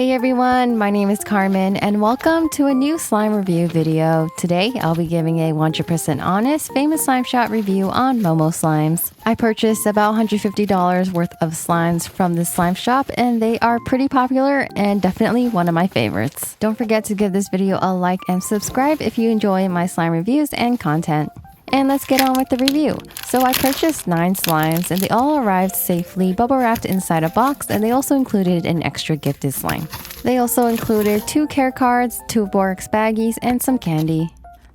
Hey everyone, my name is Carmen and welcome to a new slime review video. Today I'll be giving a 100% honest famous slime shop review on MOMO slimes. I purchased about $150 worth of slimes from this slime shop and they are pretty popular and definitely one of my favorites. Don't forget to give this video a like and subscribe if you enjoy my slime reviews and content. And let's get on with the review. So I purchased 9 slimes and they all arrived safely bubble wrapped inside a box, and they also included an extra gifted slime. They also included 2 care cards, 2 Borax baggies, and some candy.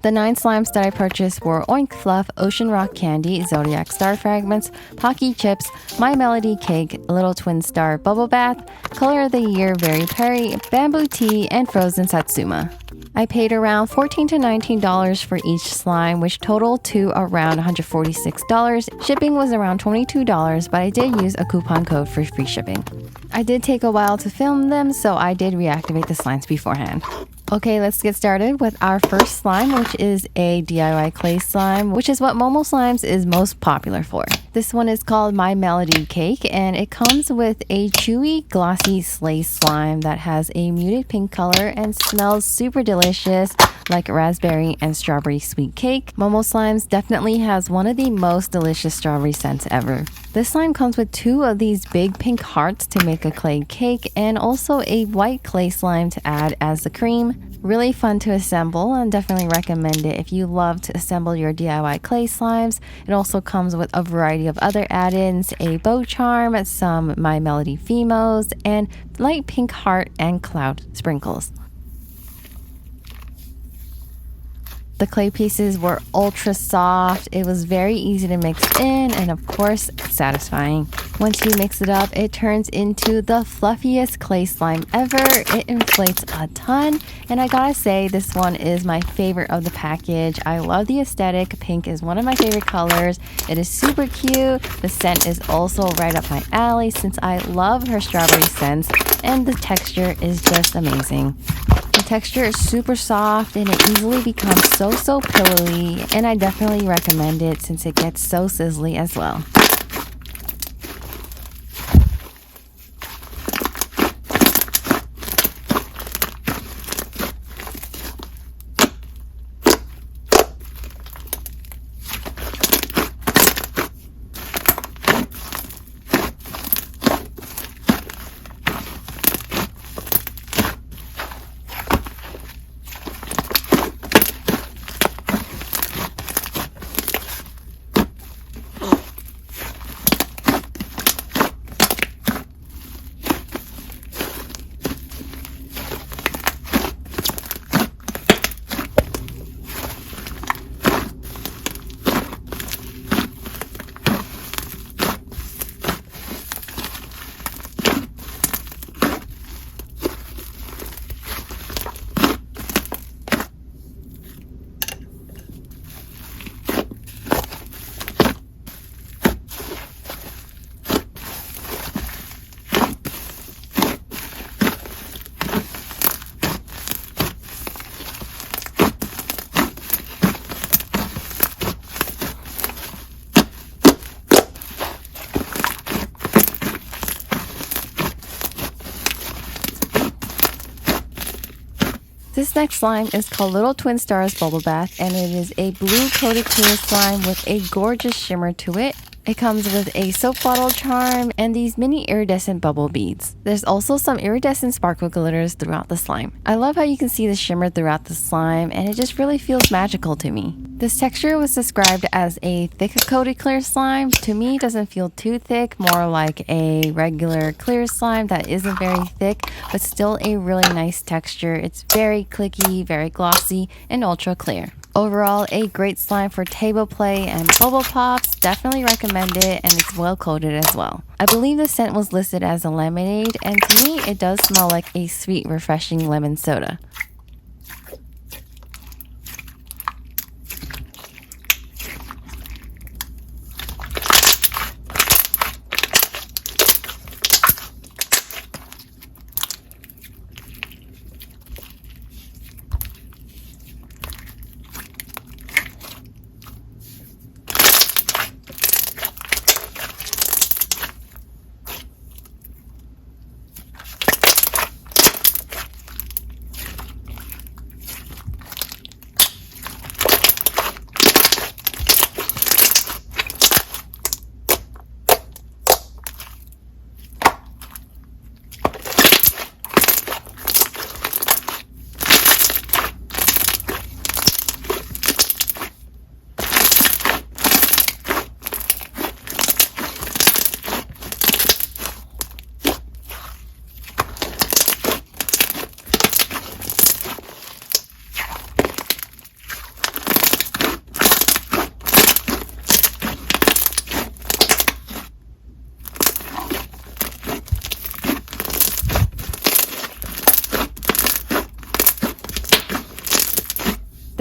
The 9 slimes that I purchased were Oink Fluff, Ocean Rock Candy, Zodiac Star Fragments, Pocky Chips, My Melody Cake, Little Twin Star Bubble Bath, Color of the Year Veri Peri, Bamboo Tea, and Frozen Satsuma. I paid around $14 to $19 for each slime, which totaled to around $146. Shipping was around $22, but I did use a coupon code for free shipping. I did take a while to film them, so I did reactivate the slimes beforehand. Okay, let's get started with our first slime, which is a DIY clay slime, which is what MOMO Slimes is most popular for. This one is called My Melody Cake, and it comes with a chewy, glossy slay slime that has a muted pink color and smells super delicious like raspberry and strawberry sweet cake. MOMO Slimes definitely has one of the most delicious strawberry scents ever. This slime comes with 2 of these big pink hearts to make a clay cake and also a white clay slime to add as the cream. Really fun to assemble and definitely recommend it if you love to assemble your DIY clay slimes. It also comes with a variety of other add-ins, a bow charm, some My Melody Fimos, and light pink heart and cloud sprinkles. The clay pieces were ultra soft. It was very easy to mix in and of course satisfying. Once you mix it up, it turns into the fluffiest clay slime ever. It inflates a ton, and I gotta say this one is my favorite of the package. I love the aesthetic. Pink is one of my favorite colors. It is super cute. The scent is also right up my alley since I love her strawberry scents, and the texture is just amazing. The texture is super soft and it easily becomes so pillowy, and I definitely recommend it since it gets so sizzly as well. This next slime is called Little Twin Stars Bubble Bath, and it is a blue coated clear slime with a gorgeous shimmer to it. It comes with a soap bottle charm and these mini iridescent bubble beads. There's also some iridescent sparkle glitters throughout the slime. I love how you can see the shimmer throughout the slime, and it just really feels magical to me. This texture was described as a thick coated clear slime. To me, it doesn't feel too thick, more like a regular clear slime that isn't very thick, but still a really nice texture. It's very clicky, very glossy, and ultra clear. Overall, a great slime for table play and bubble pops. Definitely recommend it, and it's well coated as well. I believe the scent was listed as a lemonade, and to me it does smell like a sweet, refreshing lemon soda.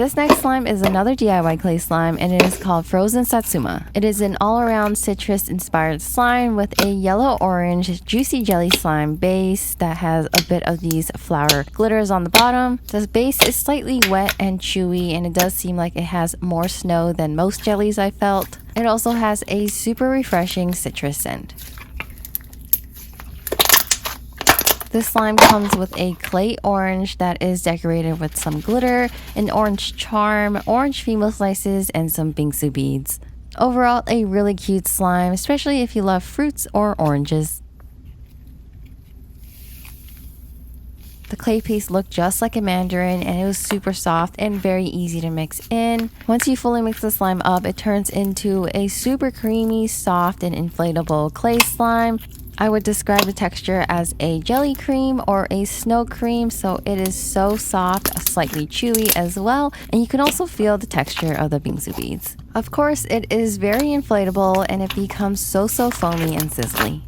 This next slime is another DIY clay slime, and it is called Frozen Satsuma. It is an all-around citrus-inspired slime with a yellow-orange juicy jelly slime base that has a bit of these flower glitters on the bottom. The base is slightly wet and chewy, and it does seem like it has more snow than most jellies I felt. It also has a super refreshing citrus scent. This slime comes with a clay orange that is decorated with some glitter, an orange charm, orange female slices, and some bingsu beads. Overall, a really cute slime, especially if you love fruits or oranges. The clay piece looked just like a mandarin, and it was super soft and very easy to mix in. Once you fully mix the slime up, it turns into a super creamy, soft, and inflatable clay slime. I would describe the texture as a jelly cream or a snow cream, so it is so soft, slightly chewy as well, and you can also feel the texture of the bingsu beads. Of course, it is very inflatable and it becomes so foamy and sizzly.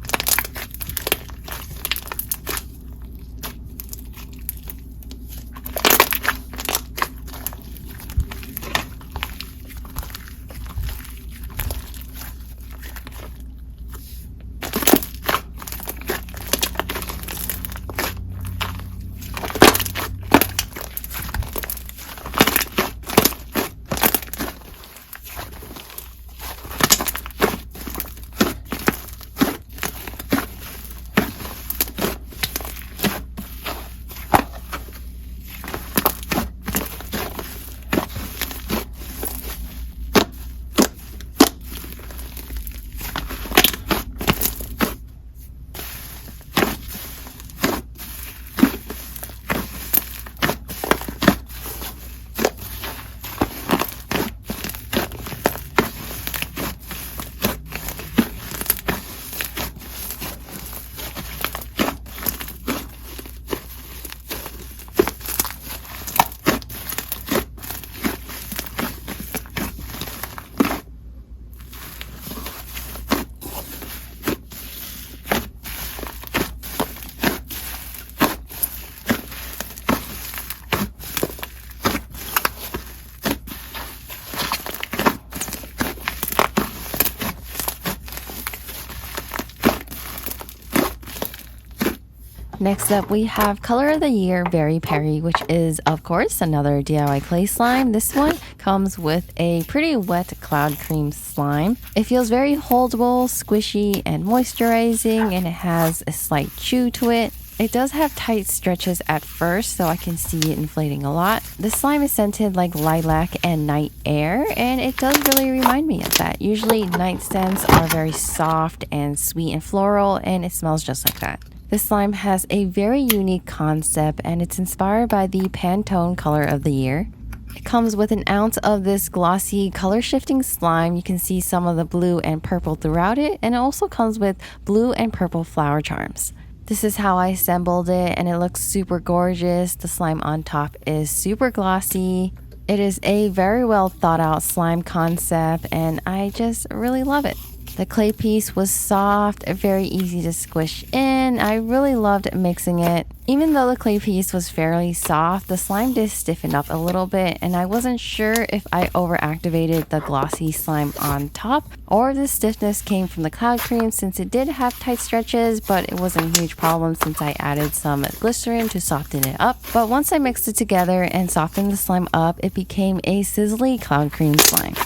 Next up, we have Color of the Year Veri Peri, which is, of course, another DIY clay slime. This one comes with a pretty wet cloud cream slime. It feels very holdable, squishy, and moisturizing, and it has a slight chew to it. It does have tight stretches at first, so I can see it inflating a lot. The slime is scented like lilac and night air, and it does really remind me of that. Usually night scents are very soft and sweet and floral, and it smells just like that. This slime has a very unique concept, and it's inspired by the Pantone Color of the Year. It comes with an ounce of this glossy color shifting slime. You can see some of the blue and purple throughout it, and it also comes with blue and purple flower charms. This is how I assembled it, and it looks super gorgeous. The slime on top is super glossy. It is a very well thought out slime concept, and I just really love it. The clay piece was soft, very easy to squish in. I really loved mixing it. Even though the clay piece was fairly soft, the slime did stiffen up a little bit, and I wasn't sure if I overactivated the glossy slime on top or the stiffness came from the cloud cream, since it did have tight stretches, but it wasn't a huge problem since I added some glycerin to soften it up. But once I mixed it together and softened the slime up, it became a sizzly cloud cream slime.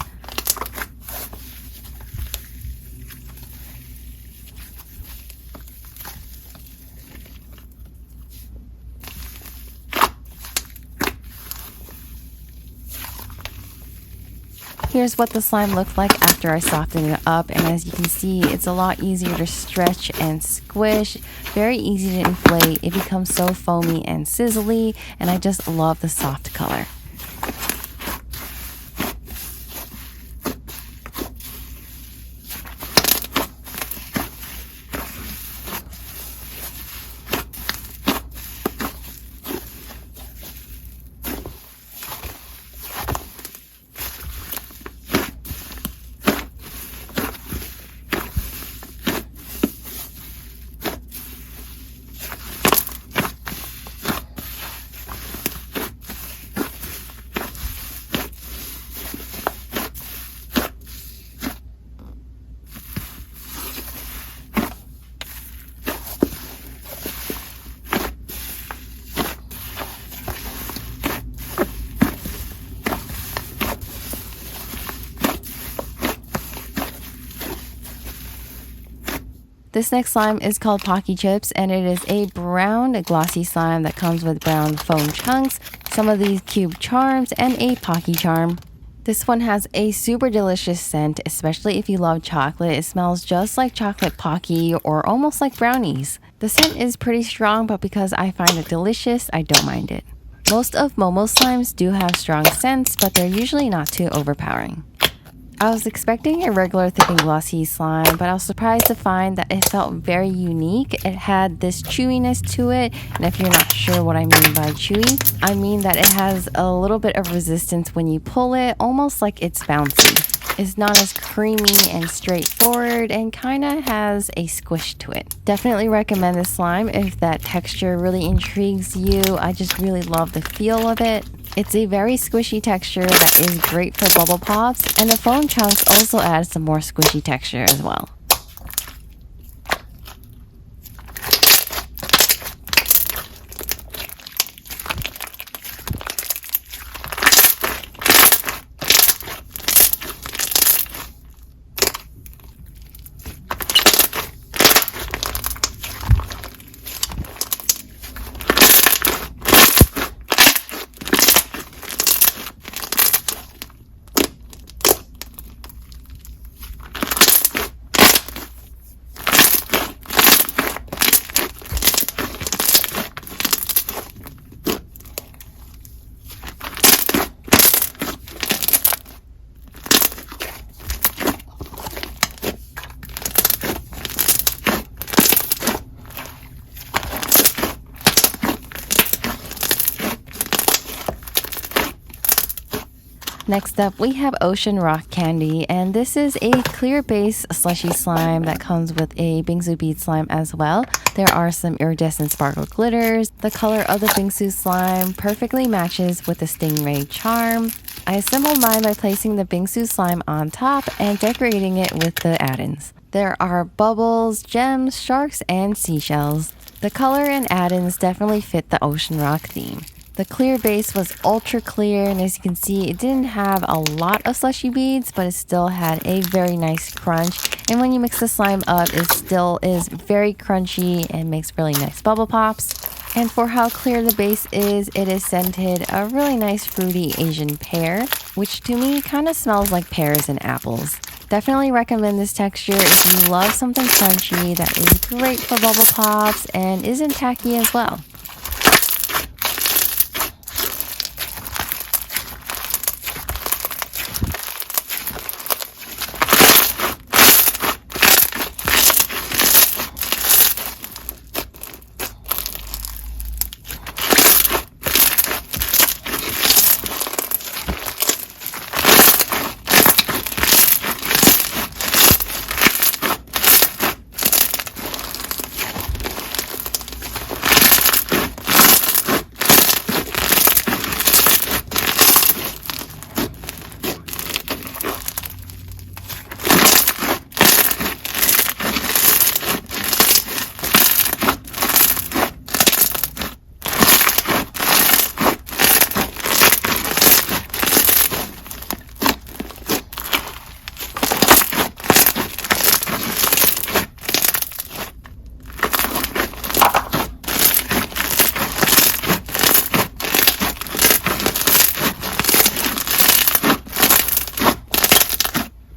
Here's what the slime looked like after I softened it up, and as you can see, it's a lot easier to stretch and squish, very easy to inflate. It becomes so foamy and sizzly, and I just love the soft color. This next slime is called Pocky Chips, and it is a brown glossy slime that comes with brown foam chunks, some of these cube charms, and a Pocky charm. This one has a super delicious scent, especially if you love chocolate. It smells just like chocolate Pocky or almost like brownies. The scent is pretty strong, but because I find it delicious, I don't mind it. Most of MOMO slimes do have strong scents, but they're usually not too overpowering. I was expecting a regular thick and glossy slime, but I was surprised to find that it felt very unique. It had this chewiness to it, and if you're not sure what I mean by chewy, I mean that it has a little bit of resistance when you pull it, almost like it's bouncy. It's not as creamy and straightforward and kind of has a squish to it. Definitely recommend this slime if that texture really intrigues you. I just really love the feel of it. It's a very squishy texture that is great for bubble pops, and the foam chunks also add some more squishy texture as well. Next up, we have Ocean Rock Candy, and this is a clear base slushy slime that comes with a bingsu bead slime as well. There are some iridescent sparkle glitters. The color of the bingsu slime perfectly matches with the stingray charm. I assembled mine by placing the bingsu slime on top and decorating it with the add-ins. There are bubbles, gems, sharks, and seashells. The color and add-ins definitely fit the ocean rock theme. The clear base was ultra clear, and as you can see, it didn't have a lot of slushy beads, but it still had a very nice crunch. And when you mix the slime up, it still is very crunchy and makes really nice bubble pops. And for how clear the base is, it is scented a really nice fruity Asian pear, which to me kind of smells like pears and apples. Definitely recommend this texture if you love something crunchy that is great for bubble pops and isn't tacky as well.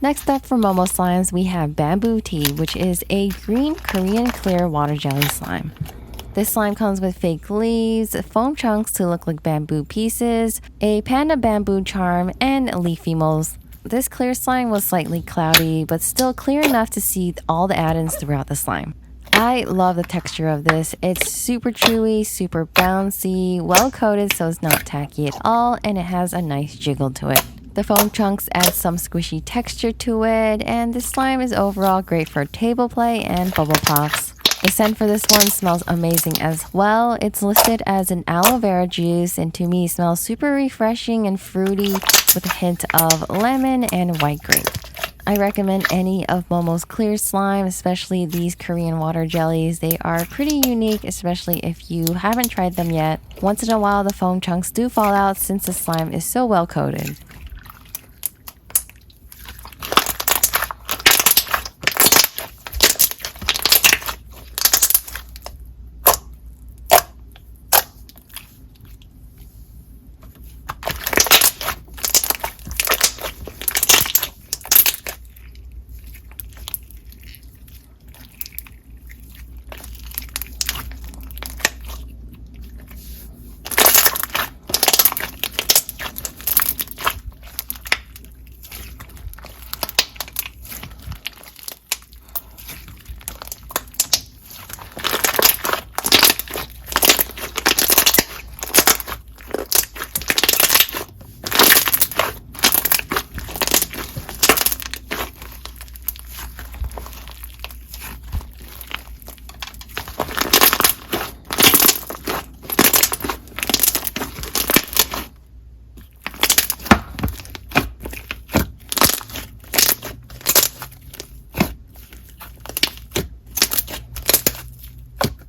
Next up for MOMO slimes, we have Bamboo Tea, which is a green Korean clear water jelly slime. This slime comes with fake leaves, foam chunks to look like bamboo pieces, a panda bamboo charm, and leafy moles. This clear slime was slightly cloudy, but still clear enough to see all the add-ins throughout the slime. I love the texture of this. It's super chewy, super bouncy, well coated so it's not tacky at all, and it has a nice jiggle to it. The foam chunks add some squishy texture to it, and this slime is overall great for table play and bubble pops. The scent for this one smells amazing as well. It's listed as an aloe vera juice, and to me smells super refreshing and fruity with a hint of lemon and white grape. I recommend any of MOMO's clear slime, especially these Korean water jellies. They are pretty unique, especially if you haven't tried them yet. Once in a while, the foam chunks do fall out since the slime is so well coated.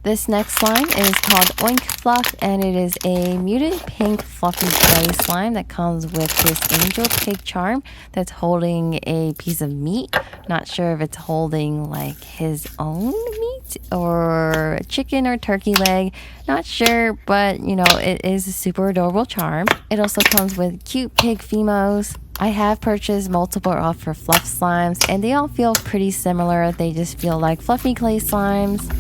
This next slime is called Oink Fluff, and it is a muted pink fluffy clay slime that comes with this angel pig charm that's holding a piece of meat. Not sure if it's holding like his own meat or a chicken or turkey leg. Not sure, but you know, it is a super adorable charm. It also comes with cute pig phemos. I have purchased multiple for fluff slimes, and they all feel pretty similar. They just feel like fluffy clay slimes.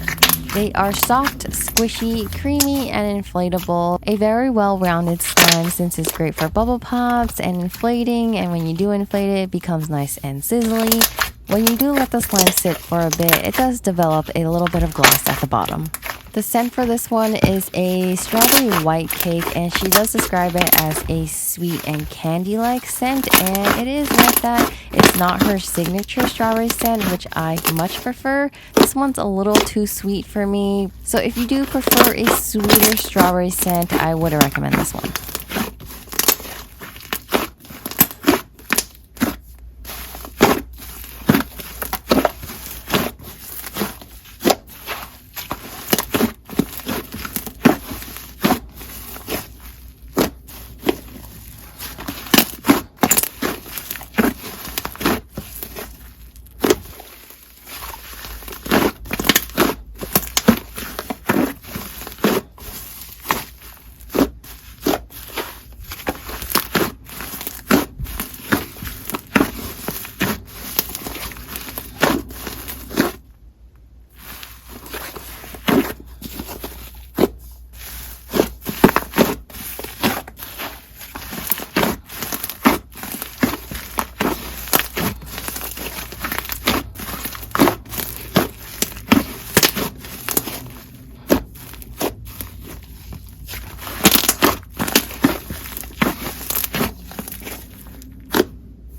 They are soft, squishy, creamy, and inflatable. A very well-rounded slime since it's great for bubble pops and inflating, and when you do inflate it, it becomes nice and sizzly. When you do let the slime sit for a bit, it does develop a little bit of gloss at the bottom. The scent for this one is a strawberry white cake, and she does describe it as a sweet and candy-like scent, and it is like that. It's not her signature strawberry scent, which I much prefer. This one's a little too sweet for me, so if you do prefer a sweeter strawberry scent, I would recommend this one.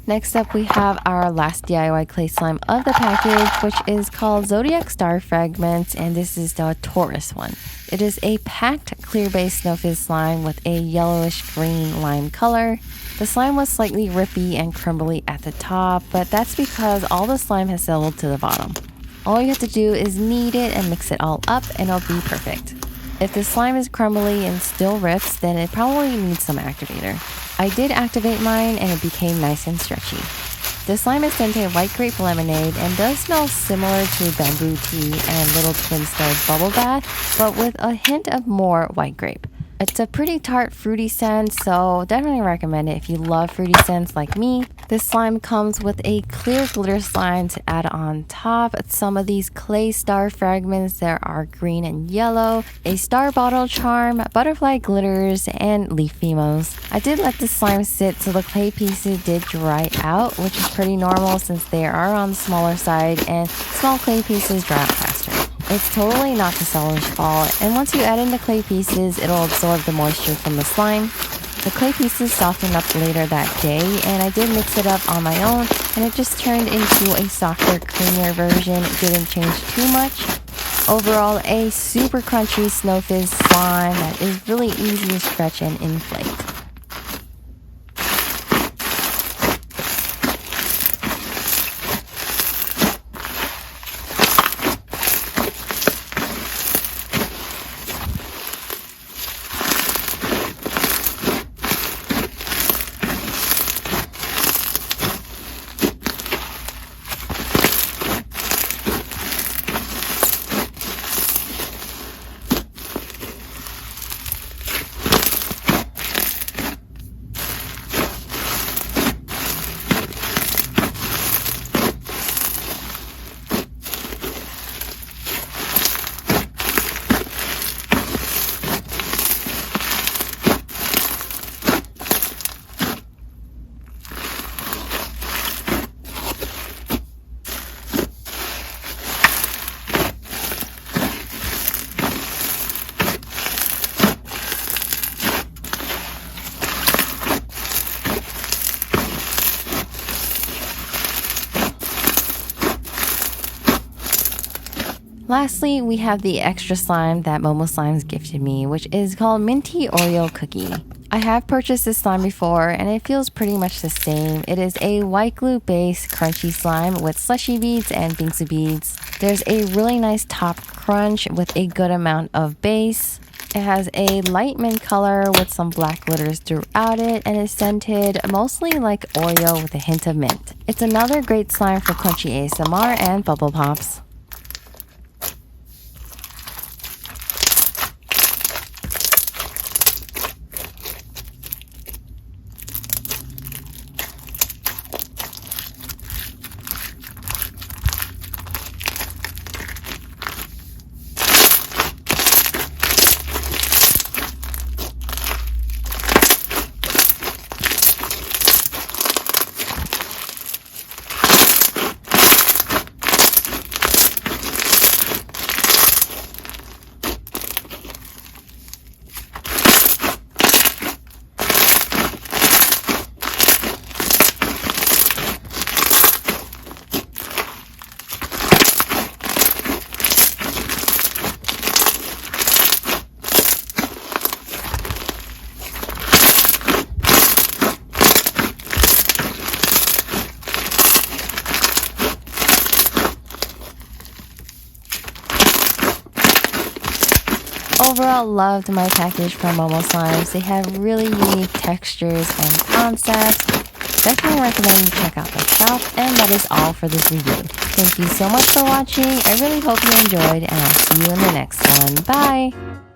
Next up, we have our last DIY clay slime of the package, which is called Zodiac Star Fragments, and this is the Taurus one. It is a packed clear-based snowfizz slime with a yellowish-green lime color. The slime was slightly rippy and crumbly at the top, but that's because all the slime has settled to the bottom. All you have to do is knead it and mix it all up, and it'll be perfect. If the slime is crumbly and still rips, then it probably needs some activator. I did activate mine and it became nice and stretchy. The slime is scented white grape lemonade and does smell similar to bamboo tea and Little Twin Star's bubble bath, but with a hint of more white grape. It's a pretty tart, fruity scent, so definitely recommend it if you love fruity scents like me. This slime comes with a clear glitter slime to add on top. Some of these clay star fragments, there are green and yellow, a star bottle charm, butterfly glitters, and leaf phemos. I did let the slime sit so the clay pieces did dry out, which is pretty normal since they are on the smaller side and small clay pieces dry out faster. It's totally not the seller's fault, and once you add in the clay pieces, it'll absorb the moisture from the slime. The clay pieces softened up later that day, and I did mix it up on my own, and it just turned into a softer, creamier version. It didn't change too much. Overall, a super crunchy snow fizz slime that is really easy to stretch and inflate. Lastly, we have the extra slime that MOMO Slimes gifted me, which is called Minty Oreo Cookie. I have purchased this slime before and it feels pretty much the same. It is a white glue based crunchy slime with slushy beads and bingsu beads. There's a really nice top crunch with a good amount of base. It has a light mint color with some black glitters throughout it and is scented mostly like Oreo with a hint of mint. It's another great slime for crunchy ASMR and bubble pops. Overall, loved my package from MOMO Slimes. They have really unique textures and concepts. Definitely recommend you check out their shop. And that is all for this review. Thank you so much for watching. I really hope you enjoyed and I'll see you in the next one. Bye!